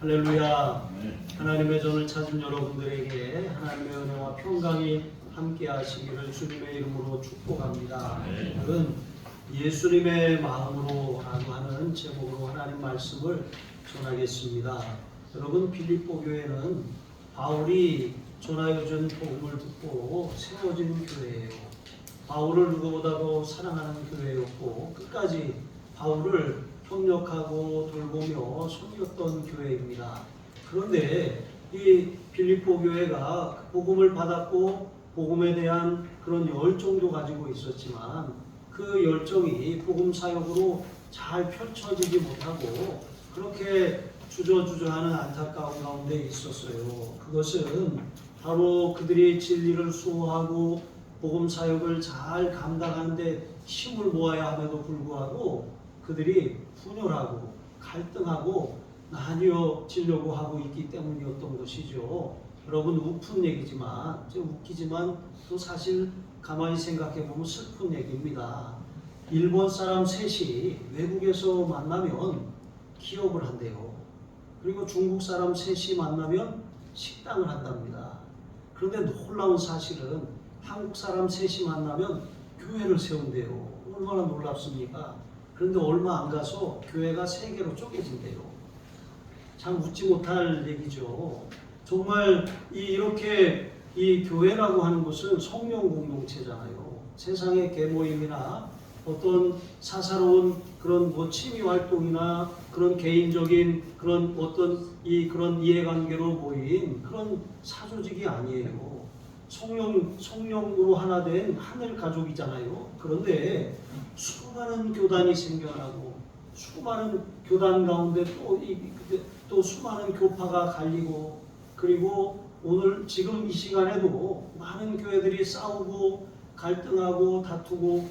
할렐루야. 하나님의 전을 찾은 여러분들에게 하나님의 은혜와 평강이 함께 하시기를 주님의 이름으로 축복합니다. 오늘은 예수님의 마음으로 라고 하는 제목으로 하나님 말씀을 전하겠습니다. 여러분, 빌립보 교회는 바울이 전하여준 복음을 듣고 세워진 교회예요. 바울을 누구보다도 사랑하는 교회였고 끝까지 바울을 협력하고 돌보며 섬겼던 교회입니다. 그런데 이 빌립보 교회가 복음을 받았고 복음에 대한 그런 열정도 가지고 있었지만 그 열정이 복음 사역으로 잘 펼쳐지지 못하고 그렇게 주저주저하는 안타까운 가운데 있었어요. 그것은 바로 그들이 진리를 수호하고 복음 사역을 잘 감당하는데 힘을 모아야 함에도 불구하고 그들이 분열하고 갈등하고 나뉘어지려고 하고 있기 때문이었던 것이죠. 여러분, 웃픈 얘기지만, 웃기지만 또 사실 가만히 생각해 보면 슬픈 얘기입니다. 일본 사람 셋이 외국에서 만나면 기업을 한대요. 그리고 중국 사람 셋이 만나면 식당을 한답니다. 그런데 놀라운 사실은 한국 사람 셋이 만나면 교회를 세운대요. 얼마나 놀랍습니까? 그런데 얼마 안 가서 교회가 세 개로 쪼개진대요. 참 웃지 못할 얘기죠. 정말 이렇게 이 교회라고 하는 것은 성령 공동체잖아요. 세상의 계모임이나 어떤 사사로운 그런 취미 활동이나 그런 개인적인 그런 어떤 그런 이해관계로 모인 그런 사조직이 아니에요. 성령으로 하나 된 하늘 가족이잖아요. 그런데 수많은 교단이 생겨나고 수많은 교단 가운데 또 수많은 교파가 갈리고 그리고 오늘 지금 이 시간에도 많은 교회들이 싸우고 갈등하고 다투고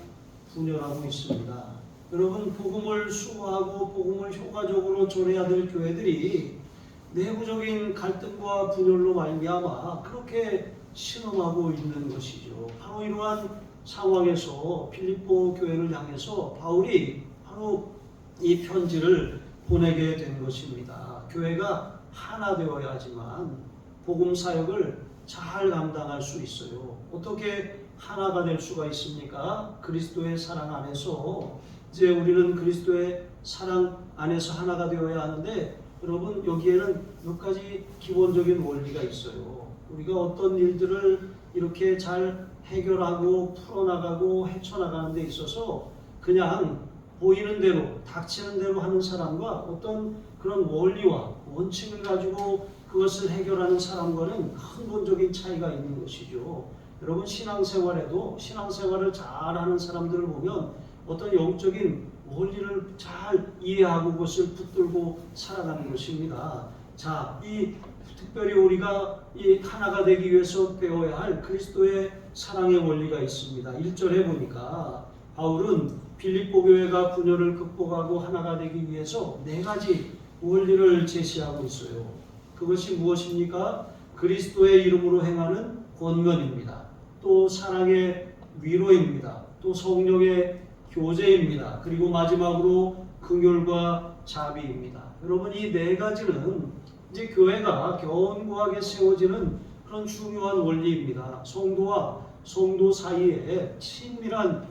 분열하고 있습니다. 여러분, 복음을 수호하고 복음을 효과적으로 전해야 될 교회들이 내부적인 갈등과 분열로 말미암아 그렇게 신음하고 있는 것이죠. 바로 이러한 상황에서 빌립보 교회를 향해서 바울이 바로 이 편지를 보내게 된 것입니다. 교회가 하나 되어야지만 복음 사역을 잘 감당할 수 있어요. 어떻게 하나가 될 수가 있습니까? 그리스도의 사랑 안에서 이제 우리는 그리스도의 사랑 안에서 하나가 되어야 하는데 여러분, 여기에는 몇 가지 기본적인 원리가 있어요. 우리가 어떤 일들을 이렇게 잘 해결하고 풀어나가고 헤쳐나가는 데 있어서 그냥 보이는 대로 닥치는 대로 하는 사람과 어떤 그런 원리와 원칙을 가지고 그것을 해결하는 사람과는 근본적인 차이가 있는 것이죠. 여러분, 신앙생활을 잘하는 사람들을 보면 어떤 영적인 원리를 잘 이해하고 그것을 붙들고 살아가는 것입니다. 자, 특별히 우리가 이 하나가 되기 위해서 배워야 할 그리스도의 사랑의 원리가 있습니다. 1절에 보니까 바울은 빌립보 교회가 분열을 극복하고 하나가 되기 위해서 4가지 원리를 제시하고 있어요. 그것이 무엇입니까? 그리스도의 이름으로 행하는 권면입니다. 또 사랑의 위로입니다. 또 성령의 교제입니다. 그리고 마지막으로 긍휼과 자비입니다. 여러분, 이 4가지는 이제 교회가 견고하게 세워지는 그런 중요한 원리입니다. 성도와 성도 사이에 친밀한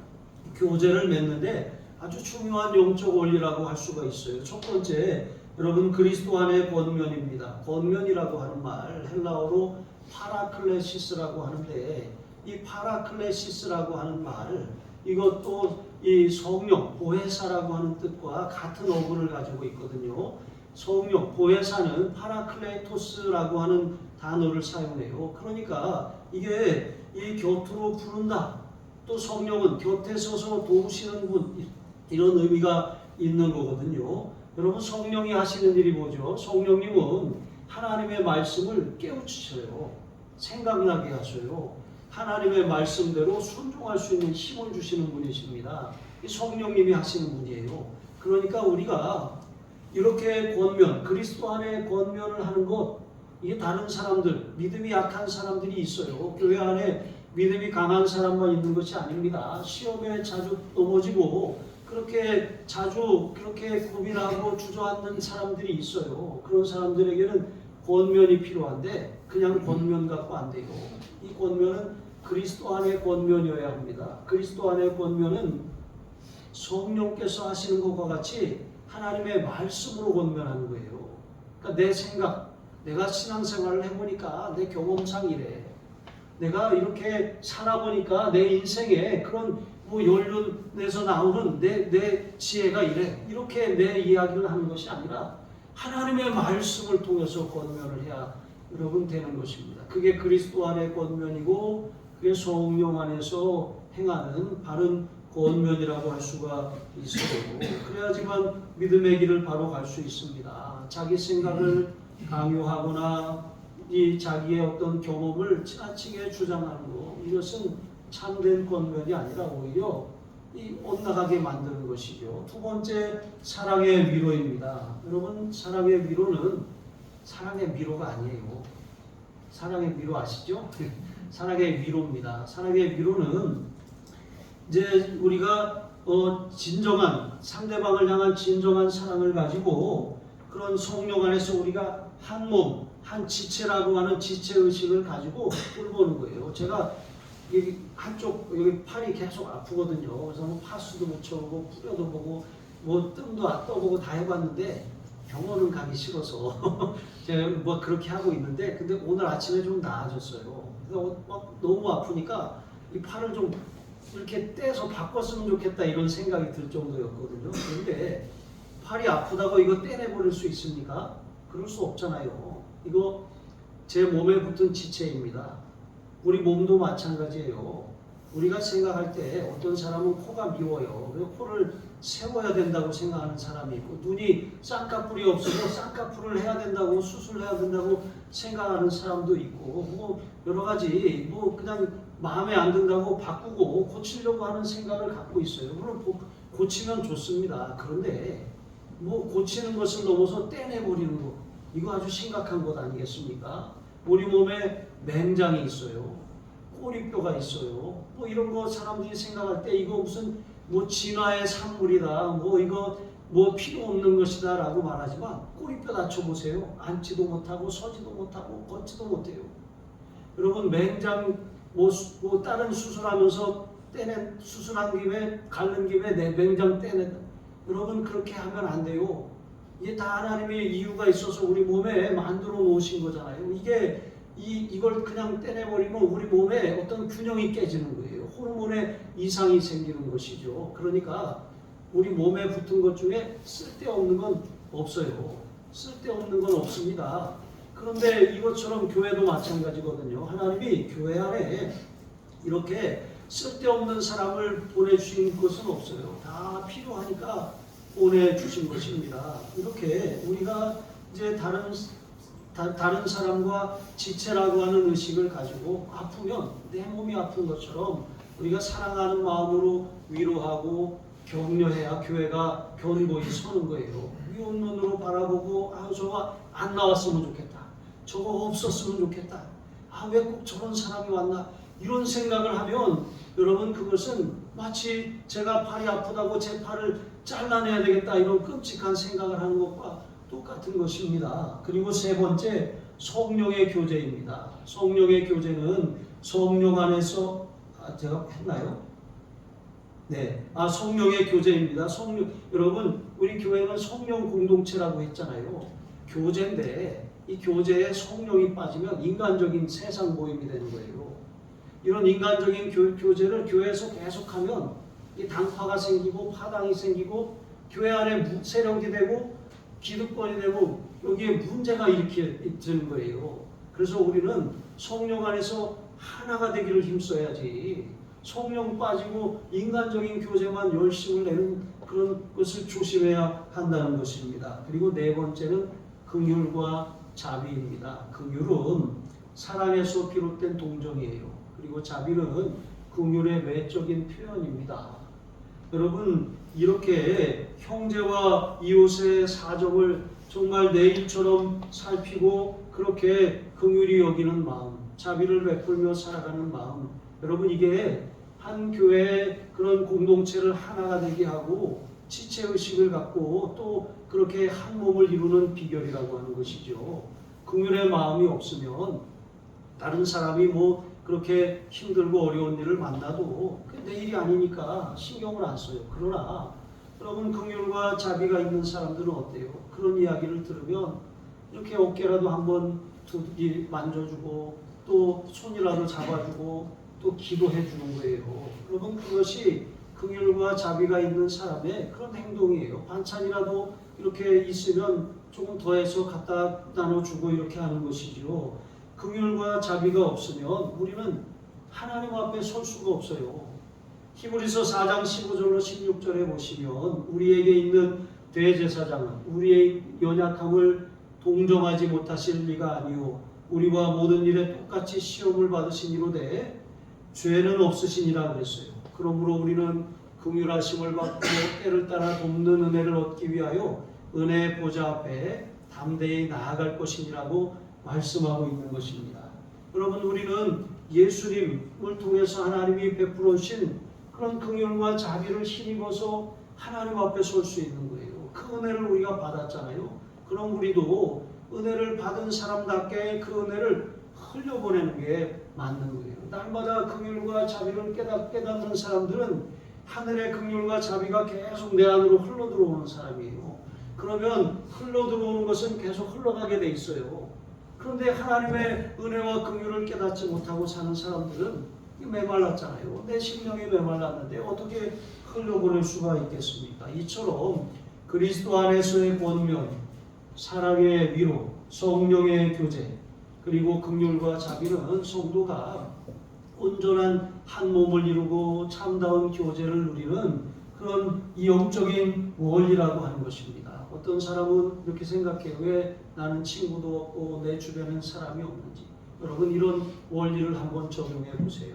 교제를 맺는데 아주 중요한 영적 원리라고 할 수가 있어요. 첫 번째, 여러분, 그리스도 안의 권면입니다. 권면이라고 하는 말, 헬라어로 파라클레시스라고 하는데 이 파라클레시스라고 하는 말, 이것도 이 성령, 보혜사라고 하는 뜻과 같은 어근을 가지고 있거든요. 성령, 보혜사는 파라클레토스라고 하는 단어를 사용해요. 그러니까 이게 이 곁으로 부른다. 또 성령은 곁에 서서 도우시는 분, 이런 의미가 있는 거거든요. 여러분, 성령이 하시는 일이 뭐죠? 성령님은 하나님의 말씀을 깨우치셔요. 생각나게 하셔요. 하나님의 말씀대로 순종할 수 있는 힘을 주시는 분이십니다. 이 성령님이 하시는 분이에요. 그러니까 우리가 이렇게 그리스도 안에 권면을 하는 것, 이게 다른 사람들, 믿음이 약한 사람들이 있어요. 교회 안에 믿음이 강한 사람만 있는 것이 아닙니다. 시험에 자주 넘어지고 그 그렇게 자주 그렇게 고민하고 주저앉는 사람들이 있어요. 그런 사람들에게는 권면이 필요한데 그냥 권면 갖고 안 돼요. 이 권면은 그리스도 안의 권면이어야 합니다. 그리스도 안의 권면은 성령께서 하시는 것과 같이 하나님의 말씀으로 권면하는 거예요. 그러니까 내 생각, 내가 신앙생활을 해보니까 내 경험상 이래. 내가 이렇게 살아보니까 내 인생에 그런 연륜에서 나오는 내 지혜가 이래. 이렇게 내 이야기를 하는 것이 아니라 하나님의 말씀을 통해서 권면을 해야 여러분 되는 것입니다. 그게 그리스도 안의 권면이고 그게 성령 안에서 행하는 바른 권면이라고 할 수가 있어요. 그래야지만 믿음의 길을 바로 갈 수 있습니다. 자기 생각을 강요하거나 이 자기의 어떤 경험을 지나치게 주장하는 것, 이것은 참된 권면이 아니라 오히려 이 엇나가게 만드는 것이죠. 두 번째, 사랑의 위로입니다. 여러분, 사랑의 위로는 사랑의 위로가 아니에요. 사랑의 위로 아시죠? 사랑의 위로입니다. 사랑의 위로는 이제 우리가 진정한 상대방을 향한 진정한 사랑을 가지고 그런 성령 안에서 우리가 한 몸, 한 지체라고 하는 지체 의식을 가지고 돌보는 거예요. 제가 여기 한쪽 여기 팔이 계속 아프거든요. 그래서 뭐 파스도 묻혀보고 뿌려도 보고 뭐 뜸도 떠보고 다 해봤는데 병원은 가기 싫어서 제가 뭐 그렇게 하고 있는데 근데 오늘 아침에 좀 나아졌어요. 그래서 막 너무 아프니까 이 팔을 좀 이렇게 떼서 바꿨으면 좋겠다 이런 생각이 들 정도였거든요. 그런데 팔이 아프다고 이거 떼내버릴 수 있습니까? 그럴 수 없잖아요. 이거 제 몸에 붙은 지체입니다. 우리 몸도 마찬가지예요. 우리가 생각할 때 어떤 사람은 코가 미워요. 그래서 코를 세워야 된다고 생각하는 사람이 있고 눈이 쌍꺼풀이 없어서 쌍꺼풀을 해야 된다고 수술해야 된다고 생각하는 사람도 있고 뭐 여러 가지 뭐 그냥 마음에 안 든다고 바꾸고 고치려고 하는 생각을 갖고 있어요. 물론 고치면 좋습니다. 그런데 뭐 고치는 것을 넘어서 떼내버리는 것 이거 아주 심각한 것 아니겠습니까? 우리 몸에 맹장이 있어요. 꼬리뼈가 있어요. 뭐 이런 거 사람들이 생각할 때 이거 무슨 뭐 진화의 산물이다. 뭐 이거 뭐 필요 없는 것이다 라고 말하지만 꼬리뼈 다쳐보세요. 앉지도 못하고 서지도 못하고 걷지도 못해요. 여러분 맹장 뭐 다른 수술하면서 수술한 김에 갈른 김에 내 맹장 떼낸다. 여러분 그렇게 하면 안 돼요. 이게 다 하나님의 이유가 있어서 우리 몸에 만들어 놓으신 거잖아요. 이걸 그냥 떼내버리면 우리 몸에 어떤 균형이 깨지는 거예요. 호르몬에 이상이 생기는 것이죠. 그러니까 우리 몸에 붙은 것 중에 쓸데없는 건 없어요. 쓸데없는 건 없습니다. 그런데 이것처럼 교회도 마찬가지거든요. 하나님이 교회 안에 이렇게 쓸데없는 사람을 보내주신 것은 없어요. 다 필요하니까 보내주신 것입니다. 이렇게 우리가 이제 다른 사람과 지체라고 하는 의식을 가지고 아프면 내 몸이 아픈 것처럼 우리가 사랑하는 마음으로 위로하고 격려해야 교회가 견고히 서는 거예요. 미운 눈으로 바라보고 저거 안 나왔으면 좋겠다. 저거 없었으면 좋겠다. 왜 꼭 저런 사람이 왔나. 이런 생각을 하면 여러분 그것은 마치 제가 팔이 아프다고 제 팔을 잘라내야 되겠다 이런 끔찍한 생각을 하는 것과 똑같은 것입니다. 그리고 세 번째 성령의 교제입니다. 성령의 교제는 성령 안에서 제가 했나요? 네, 성령의 교제입니다. 여러분 우리 교회는 성령 공동체라고 했잖아요. 교제인데 이 교제에 성령이 빠지면 인간적인 세상 모임이 되는 거예요. 이런 인간적인 교제를 교회에서 계속하면 이 당파가 생기고 파당이 생기고 교회 안에 세력이 되고 기득권이 되고 여기에 문제가 일으키는 거예요. 그래서 우리는 성령 안에서 하나가 되기를 힘써야지 성령 빠지고 인간적인 교제만 열심을 내는 그런 것을 조심해야 한다는 것입니다. 그리고 네 번째는 긍휼과 자비입니다. 긍휼은 사랑에서 비롯된 동정이에요. 그리고 자비는 긍휼의 외적인 표현입니다. 여러분 이렇게 형제와 이웃의 사정을 정말 내 일처럼 살피고 그렇게 긍휼히 여기는 마음, 자비를 베풀며 살아가는 마음, 여러분 이게 한 교회의 그런 공동체를 하나가 되게 하고 지체의식을 갖고 또 그렇게 한 몸을 이루는 비결이라고 하는 것이죠. 긍휼의 마음이 없으면 다른 사람이 뭐 그렇게 힘들고 어려운 일을 만나도 내 일이 아니니까 신경을 안 써요. 그러나 여러분 긍휼과 자비가 있는 사람들은 어때요? 그런 이야기를 들으면 이렇게 어깨라도 한번 두둑이 만져주고 또 손이라도 잡아주고 또 기도해 주는 거예요. 여러분 그것이 긍휼과 자비가 있는 사람의 그런 행동이에요. 반찬이라도 이렇게 있으면 조금 더해서 갖다 나눠주고 이렇게 하는 것이죠. 긍휼과 자비가 없으면 우리는 하나님 앞에 설 수가 없어요. 히브리서 4장 15절로 16절에 보시면 우리에게 있는 대제사장은 우리의 연약함을 동정하지 못하실 리가 아니요 우리와 모든 일에 똑같이 시험을 받으시니로되 죄는 없으시니라 그랬어요. 그러므로 우리는 긍휼하심을 받고 때를 따라 돕는 은혜를 얻기 위하여 은혜의 보좌 앞에 담대히 나아갈 것이니라고 말씀하고 있는 것입니다. 여러분 우리는 예수님을 통해서 하나님이 베풀어 주신 그런 긍휼과 자비를 힘입어서 하나님 앞에 설 수 있는 거예요. 그 은혜를 우리가 받았잖아요. 그럼 우리도 은혜를 받은 사람답게 그 은혜를 흘려보내는 게 맞는 거예요. 날마다 긍휼과 자비를 깨닫는 사람들은 하늘의 긍휼과 자비가 계속 내 안으로 흘러들어오는 사람이에요. 그러면 흘러들어오는 것은 계속 흘러가게 돼 있어요. 그런데 하나님의 은혜와 긍휼을 깨닫지 못하고 사는 사람들은 메말랐잖아요. 내 심령이 메말랐는데 어떻게 흘려보낼 수가 있겠습니까? 이처럼 그리스도 안에서의 권면, 사랑의 위로, 성령의 교제, 그리고 긍휼과 자비는 성도가 온전한 한 몸을 이루고 참다운 교제를 누리는 그런 영적인 원리라고 하는 것입니다. 어떤 사람은 이렇게 생각해요. 왜 나는 친구도 없고 내 주변엔 사람이 없는지. 여러분 이런 원리를 한번 적용해 보세요.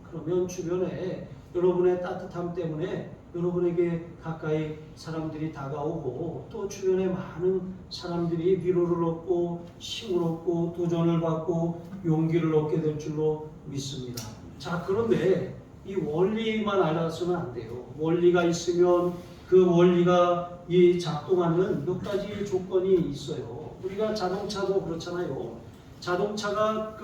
그러면 주변에 여러분의 따뜻함 때문에 여러분에게 가까이 사람들이 다가오고 또 주변에 많은 사람들이 위로를 얻고 힘을 얻고 도전을 받고 용기를 얻게 될 줄로 믿습니다. 자, 그런데 이 원리만 알아서는 안 돼요. 원리가 있으면 그 원리가 이 작동하는 몇 가지 조건이 있어요. 우리가 자동차도 그렇잖아요. 자동차가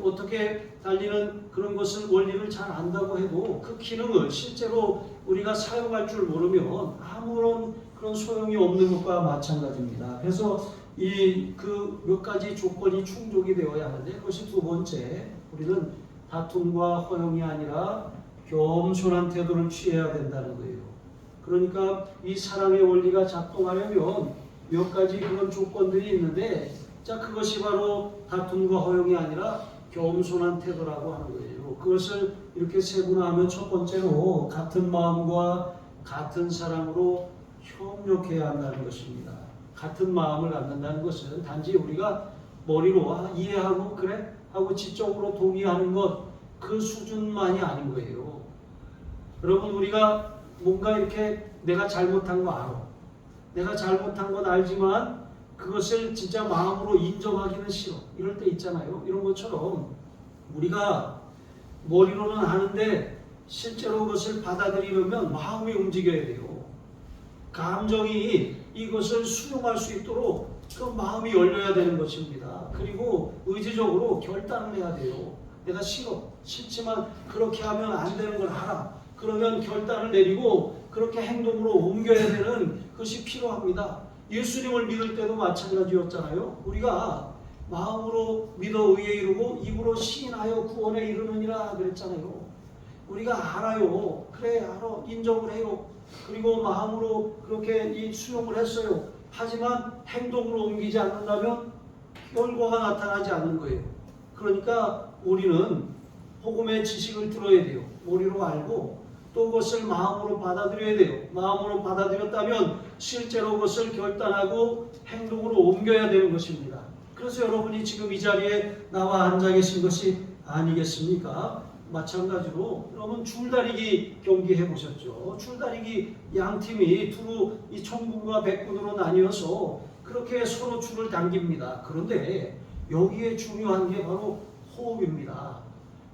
어떻게 달리는 그런 것을 원리를 잘 안다고 해도 그 기능을 실제로 우리가 사용할 줄 모르면 아무런 그런 소용이 없는 것과 마찬가지입니다. 그래서 이 그 몇 가지 조건이 충족이 되어야 하는데 그것이 두 번째, 우리는 다툼과 허용이 아니라 겸손한 태도를 취해야 된다는 거예요. 그러니까 이 사랑의 원리가 작동하려면 몇 가지 그런 조건들이 있는데, 자, 그것이 바로 다툼과 허용이 아니라 겸손한 태도라고 하는 거예요. 그것을 이렇게 세분화하면 첫 번째로 같은 마음과 같은 사랑으로 협력해야 한다는 것입니다. 같은 마음을 갖는다는 것은 단지 우리가 머리로 이해하고 그래? 하고 지적으로 동의하는 것, 그 수준만이 아닌 거예요. 여러분 우리가 뭔가 이렇게 내가 잘못한 거 알아. 내가 잘못한 건 알지만 그것을 진짜 마음으로 인정하기는 싫어. 이럴 때 있잖아요. 이런 것처럼 우리가 머리로는 아는데 실제로 그것을 받아들이려면 마음이 움직여야 돼요. 감정이 이것을 수용할 수 있도록 그 마음이 열려야 되는 것입니다. 그리고 의지적으로 결단을 해야 돼요. 내가 싫지만 그렇게 하면 안 되는 걸 알아. 그러면 결단을 내리고 그렇게 행동으로 옮겨야 되는 것이 필요합니다. 예수님을 믿을 때도 마찬가지였잖아요. 우리가 마음으로 믿어 의에 이르고 입으로 시인하여 구원에 이르느니라 그랬잖아요. 우리가 알아요. 그래 알아. 인정을 해요. 그리고 마음으로 그렇게 수용을 했어요. 하지만 행동으로 옮기지 않는다면 결과가 나타나지 않는 거예요. 그러니까 우리는 복음의 지식을 들어야 돼요. 머리로 알고 또 그것을 마음으로 받아들여야 돼요. 마음으로 받아들였다면 실제로 그것을 결단하고 행동으로 옮겨야 되는 것입니다. 그래서 여러분이 지금 이 자리에 나와 앉아 계신 것이 아니겠습니까? 마찬가지로 여러분 줄다리기 경기 해보셨죠? 줄다리기 양팀이 두루 이 청군과 백군으로 나뉘어서 그렇게 서로 줄을 당깁니다. 그런데 여기에 중요한 게 바로 호흡입니다.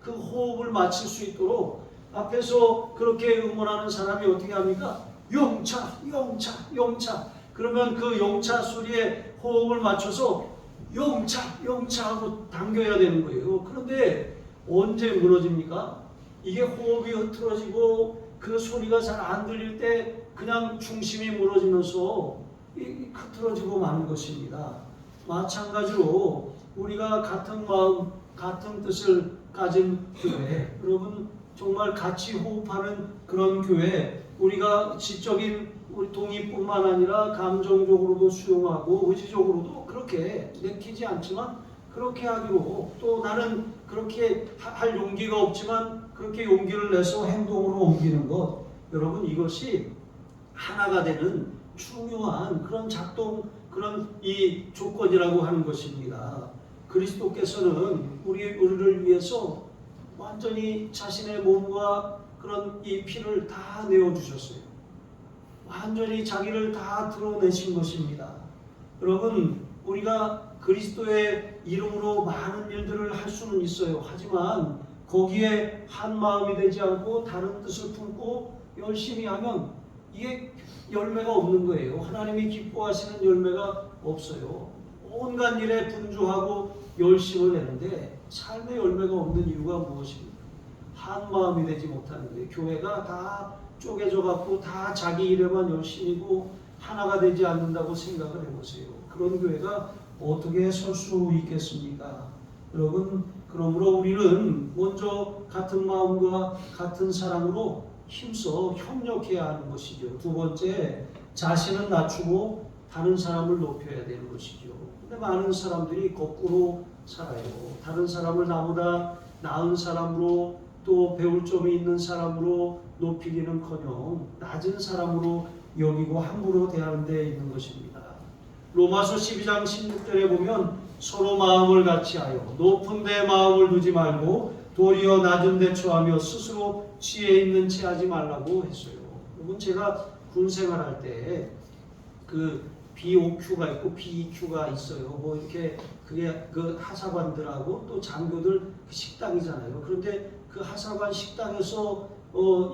그 호흡을 맞출 수 있도록 앞에서 그렇게 응원하는 사람이 어떻게 합니까? 영차, 영차, 영차. 그러면 그 영차 소리에 호흡을 맞춰서 영차, 영차 하고 당겨야 되는 거예요. 그런데 언제 무너집니까? 이게 호흡이 흐트러지고 그 소리가 잘 안 들릴 때 그냥 중심이 무너지면서 흐트러지고 마는 것입니다. 마찬가지로 우리가 같은 마음, 같은 뜻을 가진 교회, 여러분 정말 같이 호흡하는 그런 교회, 우리가 지적인 우리 동의뿐만 아니라 감정적으로도 수용하고 의지적으로도 그렇게 내키지 않지만 그렇게 하기로, 또 나는 그렇게 할 용기가 없지만 그렇게 용기를 내서 행동으로 옮기는 것, 여러분 이것이 하나가 되는 중요한 그런 작동, 그런 이 조건이라고 하는 것입니다. 그리스도께서는 우리를 위해서 완전히 자신의 몸과 그런 이 피를 다 내어주셨어요. 완전히 자기를 다 드러내신 것입니다. 여러분, 우리가 그리스도의 이름으로 많은 일들을 할 수는 있어요. 하지만 거기에 한 마음이 되지 않고 다른 뜻을 품고 열심히 하면 이게 열매가 없는 거예요. 하나님이 기뻐하시는 열매가 없어요. 온갖 일에 분주하고 열심을 내는데 삶의 열매가 없는 이유가 무엇입니까? 한 마음이 되지 못하는 거예요. 교회가 다 쪼개져 갖고 다 자기 일에만 열심이고 하나가 되지 않는다고 생각을 해보세요. 그런 교회가 어떻게 설 수 있겠습니까? 여러분, 그러므로 우리는 먼저 같은 마음과 같은 사랑으로 힘써 협력해야 하는 것이죠. 두 번째, 자신은 낮추고 다른 사람을 높여야 되는 것이죠. 근데 많은 사람들이 거꾸로 살아요. 다른 사람을 나보다 나은 사람으로, 또 배울 점이 있는 사람으로 높이기는커녕 낮은 사람으로 여기고 함부로 대하는 데 있는 것입니다. 로마서 12장 16절에 보면 서로 마음을 같이하여 높은 데 마음을 두지 말고 도리어 낮은 데 처하며 스스로 지혜 있는 체 하지 말라고 했어요. 여러분, 제가 군 생활할 때 그 BOQ가 있고 BEQ가 있어요. 뭐 이렇게 그게 그 하사관들하고 또 장교들 그 식당이잖아요. 그런데 그 하사관 식당에서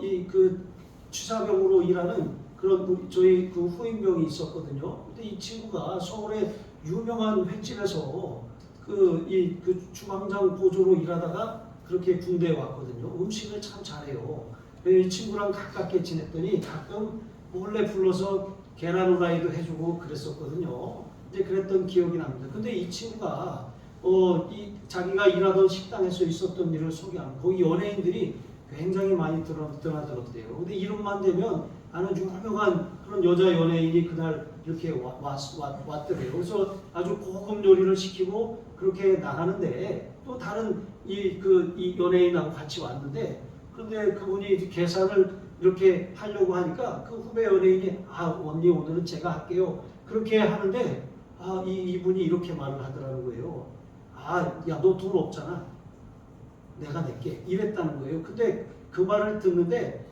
이 그 취사병으로 일하는 그런 저희 그 후임병이 있었거든요. 근데 이 친구가 서울의 유명한 횟집에서 그 주방장 보조로 일하다가 그렇게 군대에 왔거든요. 음식을 참 잘해요. 이 친구랑 가깝게 지냈더니 가끔 몰래 불러서 계란 후라이도 해주고 그랬었거든요. 이제 그랬던 기억이 납니다. 근데 이 친구가 자기가 일하던 식당에서 있었던 일을 소개하는, 거기 연예인들이 굉장히 많이 드나들었대요. 근데 이름만 되면 아는 유명한 그런 여자 연예인이 그날 이렇게 왔더래요. 그래서 아주 고급 요리를 시키고 그렇게 나가는데, 또 다른 이 연예인하고 같이 왔는데, 그런데 그분이 계산을 이렇게 하려고 하니까 그 후배 연예인이 언니 오늘은 제가 할게요. 그렇게 하는데 이분이 이렇게 말을 하더라는 거예요. 야, 너 돈 없잖아. 내가 낼게. 이랬다는 거예요. 근데 그 말을 듣는데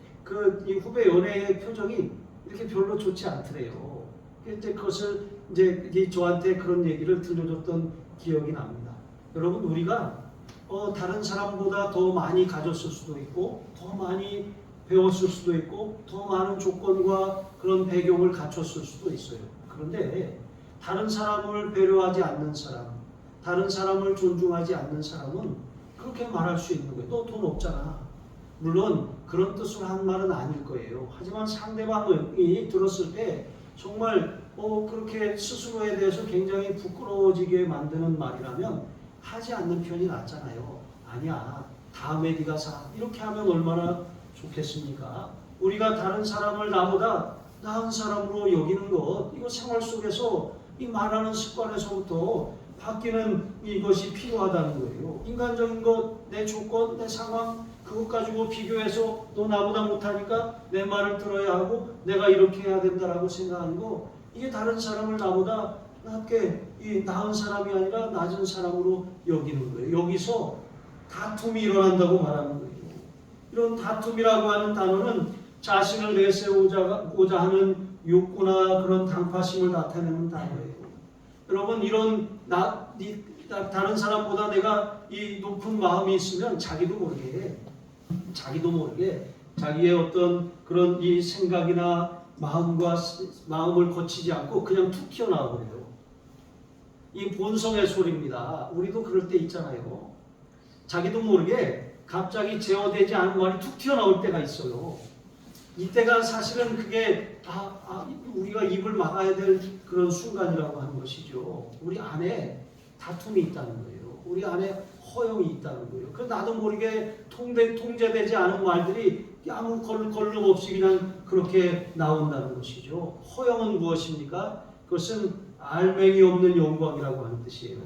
이 후배 연예인의 표정이 이렇게 별로 좋지 않더래요. 이제 그것을 이제 저한테 그런 얘기를 들려줬던 기억이 납니다. 여러분, 우리가 다른 사람보다 더 많이 가졌을 수도 있고 더 많이 배웠을 수도 있고 더 많은 조건과 그런 배경을 갖췄을 수도 있어요. 그런데 다른 사람을 배려하지 않는 사람, 다른 사람을 존중하지 않는 사람은 그렇게 말할 수 있는 거예요. 너 돈 없잖아. 물론 그런 뜻으로 한 말은 아닐 거예요. 하지만 상대방이 들었을 때 정말 그렇게 스스로에 대해서 굉장히 부끄러워지게 만드는 말이라면 하지 않는 편이 낫잖아요. 아니야, 다음에 네가 사. 이렇게 하면 얼마나 좋겠습니까? 우리가 다른 사람을 나보다 나은 사람으로 여기는 것, 이거 생활 속에서 이 말하는 습관에서부터 바뀌는 이것이 필요하다는 거예요. 인간적인 것, 내 조건, 내 상황, 그것 가지고 비교해서 너 나보다 못하니까 내 말을 들어야 하고 내가 이렇게 해야 된다라고 생각하는 거, 이게 다른 사람을 나보다 낮게 나은 사람이 아니라 낮은 사람으로 여기는 거예요. 여기서 다툼이 일어난다고 말하는 거예요. 이런 다툼이라고 하는 단어는 자신을 내세우고자 하는 욕구나 그런 강파심을 나타내는 단어예요. 여러분, 이런 다른 사람보다 내가 이 높은 마음이 있으면 자기도 모르게 자기의 어떤 그런 이 생각이나 마음을 거치지 않고 그냥 툭 튀어나와 버려요. 이 본성의 소리입니다. 우리도 그럴 때 있잖아요. 자기도 모르게 갑자기 제어되지 않은 말이 툭 튀어나올 때가 있어요. 이때가 사실은 그게 우리가 입을 막아야 될 그런 순간이라고 하는 것이죠. 우리 안에 다툼이 있다는 거예요. 우리 안에 허영이 있다는 거예요. 그 나도 모르게 통제되지 않은 말들이 아무 걸름 없이 그냥 그렇게 나온다는 것이죠. 허영은 무엇입니까? 그것은 알맹이 없는 영광이라고 하는 뜻이에요.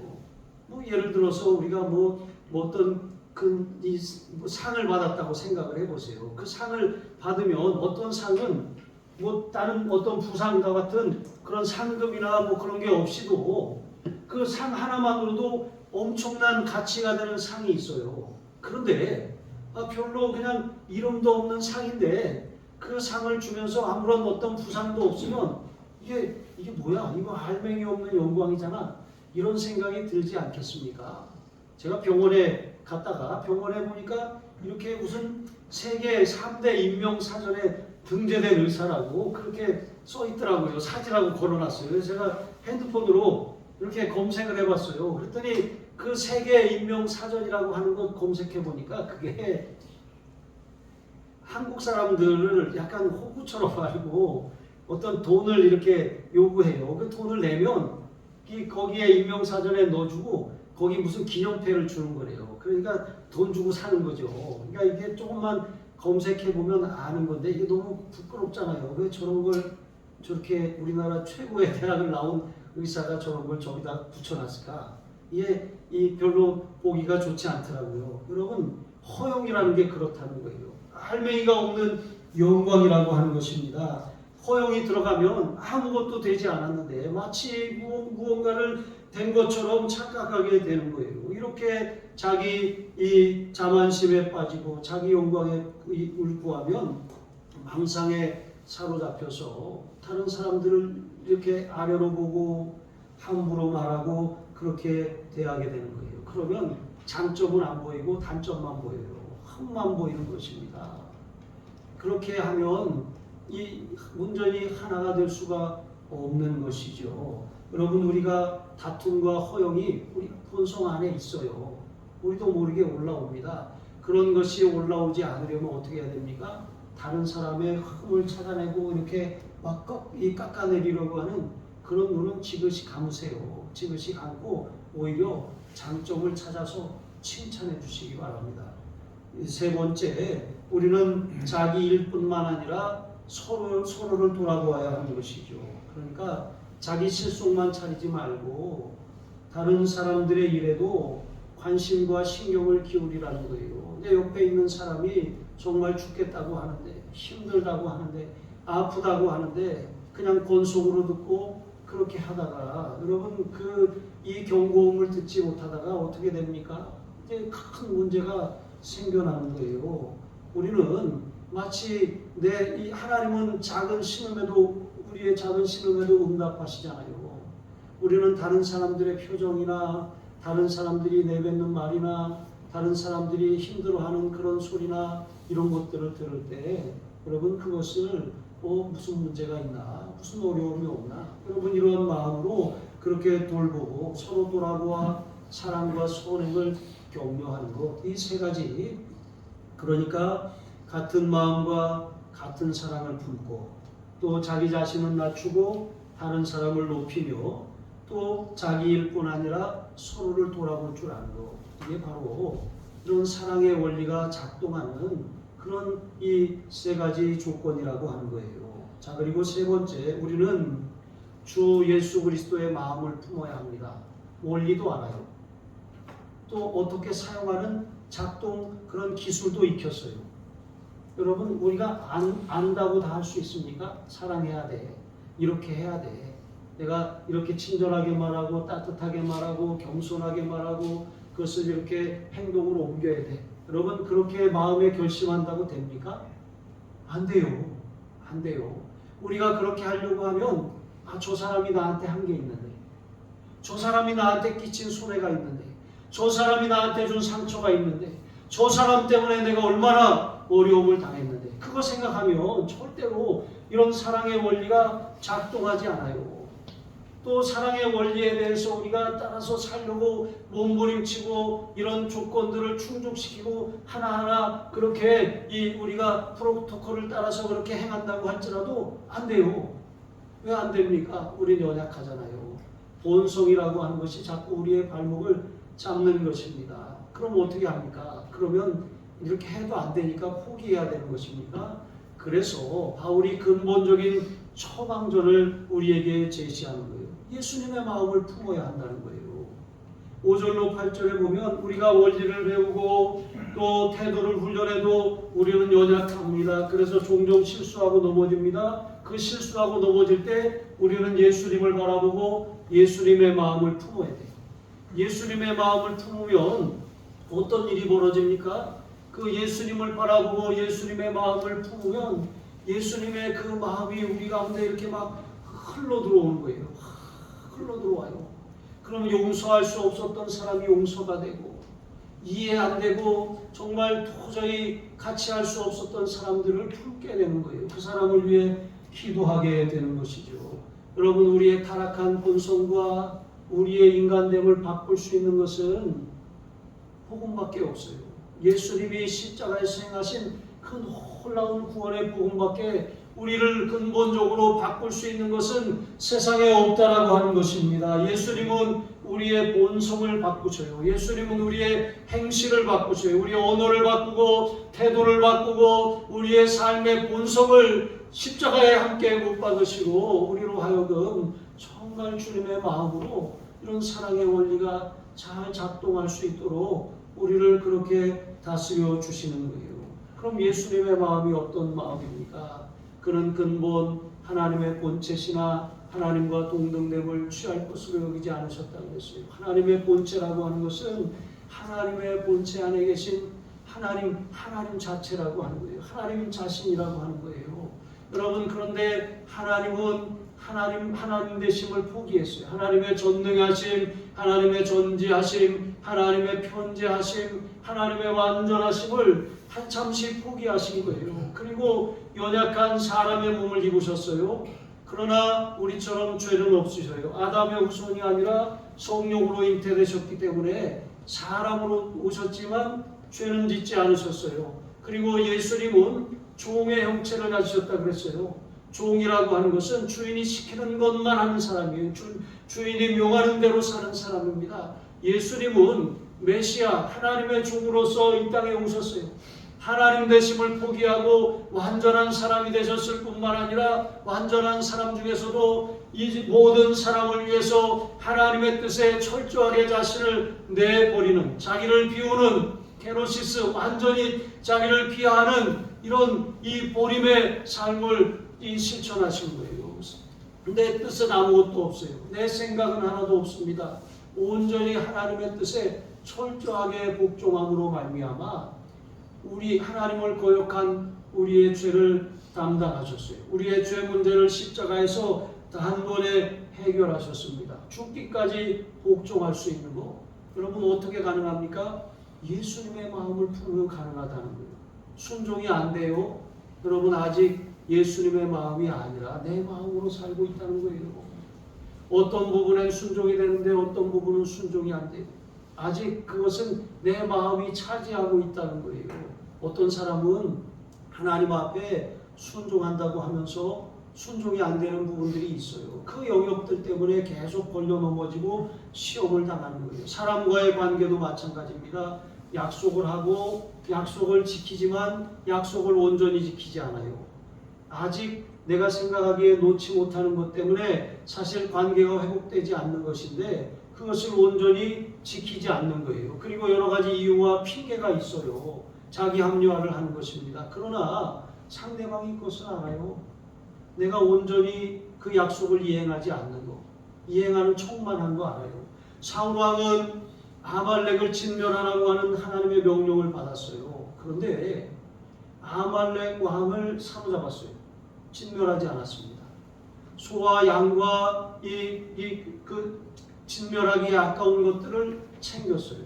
뭐 예를 들어서 우리가 뭐 어떤 상을 받았다고 생각을 해보세요. 그 상을 받으면 어떤 상은 뭐 다른 어떤 부상과 같은 그런 상금이나 뭐 그런 게 없이도 그 상 하나만으로도 엄청난 가치가 되는 상이 있어요. 그런데 별로 그냥 이름도 없는 상인데 그 상을 주면서 아무런 어떤 부상도 없으면 이게 뭐야? 이거 알맹이 없는 영광이잖아. 이런 생각이 들지 않겠습니까? 제가 병원에 갔다가 병원에 보니까 이렇게 무슨 세계 3대 인명사전에 등재된 의사라고 그렇게 써 있더라고요. 사진하고 걸어놨어요. 그래서 제가 핸드폰으로 이렇게 검색을 해봤어요. 그랬더니 그 세계 인명사전이라고 하는 것 검색해 보니까 그게 한국 사람들을 약간 호구처럼 알고 어떤 돈을 이렇게 요구해요. 그 돈을 내면 거기에 인명사전에 넣어주고 거기 무슨 기념패를 주는 거래요. 그러니까 돈 주고 사는 거죠. 그러니까 이게 조금만 검색해 보면 아는 건데 이게 너무 부끄럽잖아요. 왜 저런 걸 저렇게 우리나라 최고의 대학을 나온 의사가 저런 걸 저기다 붙여놨을까? 이게 별로 보기가 좋지 않더라고요. 여러분 허영이라는 게 그렇다는 거예요. 알맹이가 없는 영광이라고 하는 것입니다. 허영이 들어가면 아무것도 되지 않았는데 마치 무언가를 된 것처럼 착각하게 되는 거예요. 이렇게 자기 이 자만심에 빠지고 자기 영광에 구하면 망상에 사로잡혀서 다른 사람들을 이렇게 아래로 보고 함부로 말하고 그렇게 대하게 되는 거예요. 그러면 장점은 안 보이고 단점만 보여요. 흠만 보이는 것입니다. 그렇게 하면 이 온전히 하나가 될 수가 없는 것이죠. 여러분 우리가 다툼과 허영이 우리 본성 안에 있어요. 우리도 모르게 올라옵니다. 그런 것이 올라오지 않으려면 어떻게 해야 됩니까? 다른 사람의 흠을 찾아내고 이렇게 막 깎아내리려고 하는 그런 눈은 지그시 감으세요. 지그시 감고 오히려 장점을 찾아서 칭찬해 주시기 바랍니다. 세 번째, 우리는 자기 일뿐만 아니라 서로를 돌아보아야 하는 것이죠. 그러니까 자기 실속만 차리지 말고 다른 사람들의 일에도 관심과 신경을 기울이라는 거예요. 내 옆에 있는 사람이 정말 죽겠다고 하는데, 힘들다고 하는데, 아프다고 하는데 그냥 권속으로 듣고 그렇게 하다가 여러분 이 경고음을 듣지 못하다가 어떻게 됩니까? 이제 큰 문제가 생겨나는 거예요. 우리는 마치 이 하나님은 작은 신음에도 우리의 작은 신음에도 응답하시잖아요. 우리는 다른 사람들의 표정이나 다른 사람들이 내뱉는 말이나 다른 사람들이 힘들어하는 그런 소리나 이런 것들을 들을 때 여러분 그것을 무슨 문제가 있나 무슨 어려움이 없나 여러분 이런 마음으로 그렇게 돌보고 서로 돌아보아 사랑과 선행을 격려하는 것 이 세 가지 그러니까 같은 마음과 같은 사랑을 품고 또 자기 자신을 낮추고 다른 사람을 높이며 또 자기 일뿐 아니라 서로를 돌아볼 줄 아는 것 이게 바로 이런 사랑의 원리가 작동하는 그런 이 세 가지 조건이라고 하는 거예요. 자 그리고 세 번째 우리는 주 예수 그리스도의 마음을 품어야 합니다. 원리도 알아요. 또 어떻게 사용하는 작동 그런 기술도 익혔어요. 여러분 우리가 안다고 다 할 수 있습니까? 사랑해야 돼. 이렇게 해야 돼. 내가 이렇게 친절하게 말하고 따뜻하게 말하고 겸손하게 말하고 그것을 이렇게 행동으로 옮겨야 돼. 여러분 그렇게 마음에 결심한다고 됩니까? 안 돼요. 안 돼요. 우리가 그렇게 하려고 하면 저 사람이 나한테 한 게 있는데 저 사람이 나한테 끼친 손해가 있는데 저 사람이 나한테 준 상처가 있는데 저 사람 때문에 내가 얼마나 어려움을 당했는데 그거 생각하면 절대로 이런 사랑의 원리가 작동하지 않아요. 또 사랑의 원리에 대해서 우리가 따라서 살려고 몸부림치고 이런 조건들을 충족시키고 하나하나 그렇게 우리가 프로토콜을 따라서 그렇게 행한다고 할지라도 안 돼요. 왜 안 됩니까? 우리는 연약하잖아요. 본성이라고 하는 것이 자꾸 우리의 발목을 잡는 것입니다. 그럼 어떻게 합니까? 그러면 이렇게 해도 안 되니까 포기해야 되는 것입니까? 그래서 바울이 근본적인 처방전을 우리에게 제시하는 거예요. 예수님의 마음을 품어야 한다는 거예요. 5절로 8절에 보면 우리가 원리를 배우고 또 태도를 훈련해도 우리는 연약합니다. 그래서 종종 실수하고 넘어집니다. 그 실수하고 넘어질 때 우리는 예수님을 바라보고 예수님의 마음을 품어야 돼요. 예수님의 마음을 품으면 어떤 일이 벌어집니까? 그 예수님을 바라보고 예수님의 마음을 품으면 예수님의 그 마음이 우리 가운데 이렇게 막 흘러 들어오는 거예요. 흘러 들어와요. 그럼 용서할 수 없었던 사람이 용서가 되고, 이해 안 되고 정말 도저히 같이 할 수 없었던 사람들을 품게 되는 거예요. 그 사람을 위해 기도하게 되는 것이죠. 여러분, 우리의 타락한 본성과 우리의 인간됨을 바꿀 수 있는 것은 복음밖에 없어요. 예수님이 십자가에서 행하신 그 놀라운 구원의 복음밖에 우리를 근본적으로 바꿀 수 있는 것은 세상에 없다라고 하는 것입니다. 예수님은 우리의 본성을 바꾸셔요. 예수님은 우리의 행실을 바꾸셔요. 우리의 언어를 바꾸고 태도를 바꾸고 우리의 삶의 본성을 십자가에 함께 못 박으시고 우리로 하여금 정말 주님의 마음으로 이런 사랑의 원리가 잘 작동할 수 있도록 우리를 그렇게 다스려 주시는 거예요. 그럼 예수님의 마음이 어떤 마음입니까? 그는 근본 하나님의 본체시나 하나님과 동등됨을 취할 것으로 여기지 않으셨다고 했어요. 하나님의 본체라고 하는 것은 하나님의 본체 안에 계신 하나님 자체라고 하는 거예요. 하나님 자신이라고 하는 거예요. 여러분, 그런데 하나님은 하나님 되심을 포기했어요. 하나님의 전능하심, 하나님의 전지하심, 하나님의 편재하심, 하나님의 완전하심을 한참씩 포기하신 거예요. 그리고 연약한 사람의 몸을 입으셨어요. 그러나 우리처럼 죄는 없으셔요. 아담의 후손이 아니라 성령으로 잉태되셨기 때문에 사람으로 오셨지만 죄는 짓지 않으셨어요. 그리고 예수님은 종의 형체를 가지셨다 그랬어요. 종이라고 하는 것은 주인이 시키는 것만 하는 사람이에요. 주인이 명하는 대로 사는 사람입니다. 예수님은 메시아 하나님의 종으로서 이 땅에 오셨어요. 하나님 되심을 포기하고 완전한 사람이 되셨을 뿐만 아니라 완전한 사람 중에서도 이 모든 사람을 위해서 하나님의 뜻에 철저하게 자신을 내버리는, 자기를 비우는 케노시스, 완전히 자기를 비하하는 이런 이 버림의 삶을 실천하신 거예요. 내 뜻은 아무것도 없어요. 내 생각은 하나도 없습니다. 온전히 하나님의 뜻에 철저하게 복종함으로 말미암아 우리 하나님을 거역한 우리의 죄를 담당하셨어요. 우리의 죄 문제를 십자가에서 단번에 해결하셨습니다. 죽기까지 복종할 수 있는 거. 여러분, 어떻게 가능합니까? 예수님의 마음을 품으면 가능하다는 거예요. 순종이 안 돼요. 여러분, 아직 예수님의 마음이 아니라 내 마음으로 살고 있다는 거예요. 어떤 부분엔 순종이 되는데 어떤 부분은 순종이 안 돼요. 아직 그것은 내 마음이 차지하고 있다는 거예요. 어떤 사람은 하나님 앞에 순종한다고 하면서 순종이 안 되는 부분들이 있어요. 그 영역들 때문에 계속 걸려 넘어지고 시험을 당하는 거예요. 사람과의 관계도 마찬가지입니다. 약속을 하고 약속을 지키지만 약속을 온전히 지키지 않아요. 아직 내가 생각하기에 놓지 못하는 것 때문에 사실 관계가 회복되지 않는 것인데 그것을 온전히 지키지 않는 거예요. 그리고 여러 가지 이유와 핑계가 있어요. 자기 합리화를 하는 것입니다. 그러나 상대방이 그것을 알아요. 내가 온전히 그 약속을 이행하지 않는 거, 이행하는 척만 한 거 알아요. 사울왕은 아말렉을 진멸하라고 하는 하나님의 명령을 받았어요. 그런데 아말렉 왕을 사로잡았어요. 진멸하지 않았습니다. 소와 양과 그 진멸하기에 아까운 것들을 챙겼어요.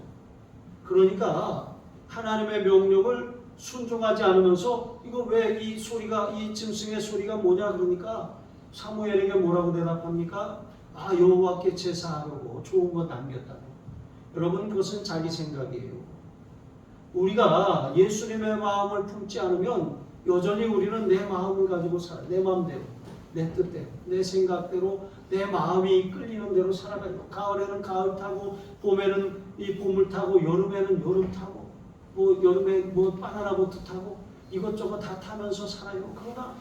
그러니까 하나님의 명령을 순종하지 않으면서 이거 왜 이 소리가 이 짐승의 소리가 뭐냐 그러니까 사무엘에게 뭐라고 대답합니까? 아 여호와께 제사하려고 좋은 거 남겼다고. 여러분 그것은 자기 생각이에요. 우리가 예수님의 마음을 품지 않으면 여전히 우리는 내 마음을 가지고 살아. 내 마음대로, 내 뜻대로, 내 생각대로, 내 마음이 끌리는 대로 살아가요. 가을에는 가을 타고, 봄에는 이 봄을 타고, 여름에는 여름 타고, 뭐 여름에 뭐 바나나 보트 타고 이것저것 다 타면서 살아요. 그러나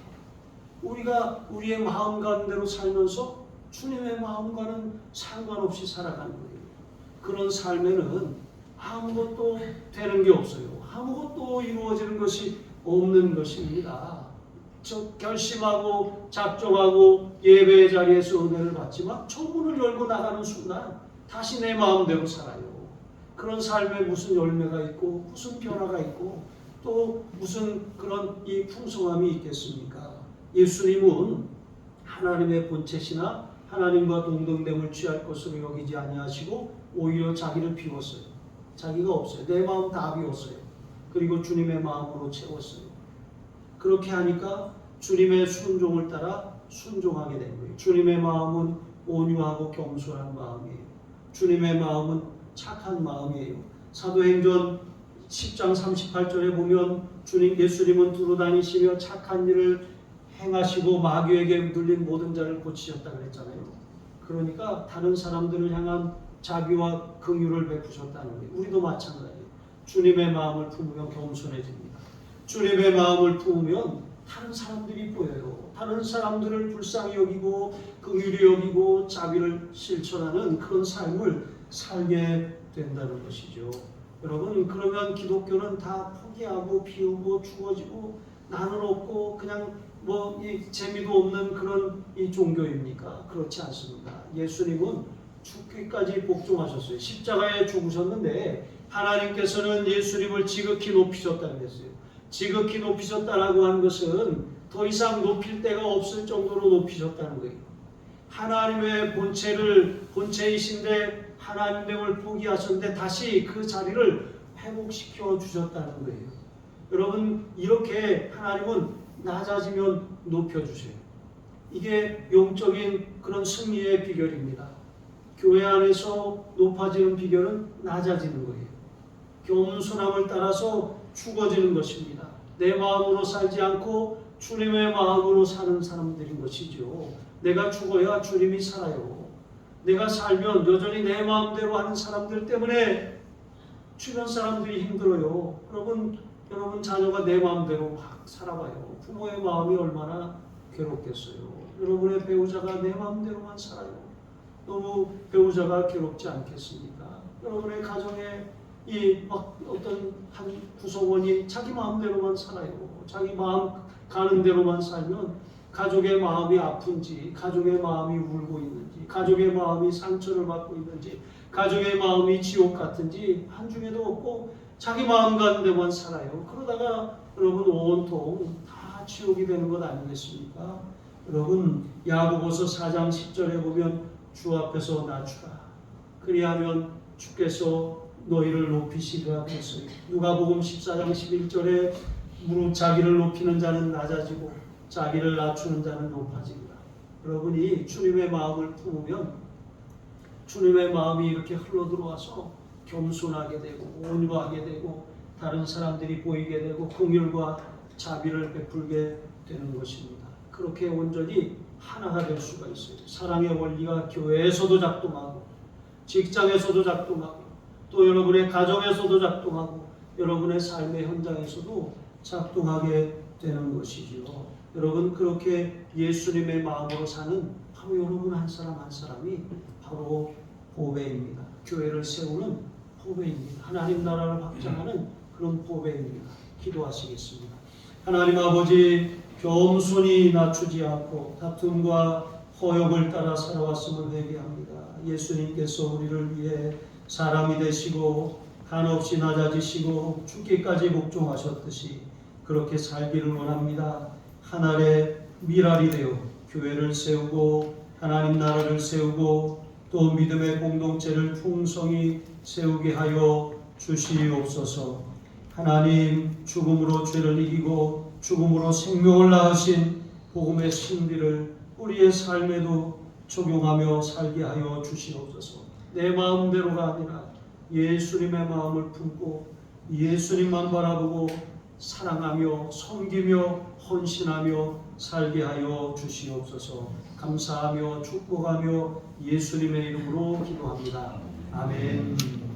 우리가 우리의 마음 가운데로 살면서 주님의 마음과는 상관없이 살아가는 거예요. 그런 삶에는 아무것도 되는 게 없어요. 아무것도 이루어지는 것이 없는 것입니다. 결심하고 작정하고 예배의 자리에서 은혜를 받지만 초문을 열고 나가는 순간 다시 내 마음대로 살아요. 그런 삶에 무슨 열매가 있고 무슨 변화가 있고 또 무슨 그런 이 풍성함이 있겠습니까? 예수님은 하나님의 본체시나 하나님과 동등됨을 취할 것으로 여기지 아니하시고 오히려 자기를 비웠어요. 자기가 없어요. 내 마음 다 비웠어요. 그리고 주님의 마음으로 채웠어요. 그렇게 하니까 주님의 순종을 따라 순종하게 된 거예요. 주님의 마음은 온유하고 겸손한 마음이에요. 주님의 마음은 착한 마음이에요. 사도행전 10장 38절에 보면 예수님은 두루 다니시며 착한 일을 행하시고 마귀에게 눌린 모든 자를 고치셨다 그랬잖아요. 그러니까 다른 사람들을 향한 자비와 긍휼을 베푸셨다는 거예요. 우리도 마찬가지예요. 주님의 마음을 품으면 겸손해집니다. 주님의 마음을 품으면 다른 사람들이 보여요. 다른 사람들을 불쌍히 여기고 긍휼히 여기고 자비를 실천하는 그런 삶을 살게 된다는 것이죠. 여러분 그러면 기독교는 다 포기하고 비우고 죽어지고 나는 없고 그냥 뭐 이 재미도 없는 그런 이 종교입니까? 그렇지 않습니다. 예수님은 죽기까지 복종하셨어요. 십자가에 죽으셨는데 하나님께서는 예수님을 지극히 높이셨다는 것이에요. 지극히 높이셨다라고 하는 것은 더 이상 높일 데가 없을 정도로 높이셨다는 거예요. 하나님의 본체이신데 하나님됨을 포기하셨는데 다시 그 자리를 회복시켜 주셨다는 거예요. 여러분 이렇게 하나님은 낮아지면 높여주세요. 이게 영적인 그런 승리의 비결입니다. 교회 안에서 높아지는 비결은 낮아지는 거예요. 겸손함을 따라서 죽어지는 것입니다. 내 마음으로 살지 않고 주님의 마음으로 사는 사람들인 것이죠. 내가 죽어야 주님이 살아요. 내가 살면 여전히 내 마음대로 하는 사람들 때문에 주변 사람들이 힘들어요. 여러분 자녀가 내 마음대로 막 살아봐요. 부모의 마음이 얼마나 괴롭겠어요. 여러분의 배우자가 내 마음대로만 살아요. 너무 배우자가 괴롭지 않겠습니까? 여러분의 가정에 어떤 한 구성원이 자기 마음대로만 살아요. 자기 마음 가는 대로만 살면 가족의 마음이 아픈지, 가족의 마음이 울고 있는지, 가족의 마음이 상처를 받고 있는지, 가족의 마음이 지옥 같은지 한중에도 없고 자기 마음 가는 데만 살아요. 그러다가 여러분 온통 다 지옥이 되는 것 아니겠습니까? 여러분 야고보서 4장 10절에 보면 주 앞에서 낮추라. 그리하면 주께서 너희를 높이시리라 했어요. 누가복음 14장 11절에 무릇 자기를 높이는 자는 낮아지고 자기를 낮추는 자는 높아집니다. 여러분이 주님의 마음을 품으면 주님의 마음이 이렇게 흘러들어와서 겸손하게 되고 온유하게 되고 다른 사람들이 보이게 되고 긍휼과 자비를 베풀게 되는 것입니다. 그렇게 온전히 하나가 될 수가 있어요. 사랑의 원리가 교회에서도 작동하고 직장에서도 작동하고 또 여러분의 가정에서도 작동하고 여러분의 삶의 현장에서도 작동하게 되는 것이지요. 여러분 그렇게 예수님의 마음으로 사는 바로 여러분 한 사람 한 사람이 바로 보배입니다. 교회를 세우는 보배입니다. 하나님 나라를 확장하는 그런 보배입니다. 기도하시겠습니다. 하나님 아버지 겸손히 낮추지 않고 다툼과 허욕을 따라 살아왔음을 회개합니다. 예수님께서 우리를 위해 사람이 되시고 한없이 낮아지시고 죽기까지 복종하셨듯이 그렇게 살기를 원합니다. 하늘의 미랄이 되어 교회를 세우고 하나님 나라를 세우고 또 믿음의 공동체를 풍성히 세우게 하여 주시옵소서. 하나님, 죽음으로 죄를 이기고 죽음으로 생명을 낳으신 복음의 진리를 우리의 삶에도 적용하며 살게 하여 주시옵소서. 내 마음대로가 아니라 예수님의 마음을 품고 예수님만 바라보고 사랑하며 섬기며 헌신하며 살게 하여 주시옵소서. 감사하며 축복하며 예수님의 이름으로 기도합니다. 아멘.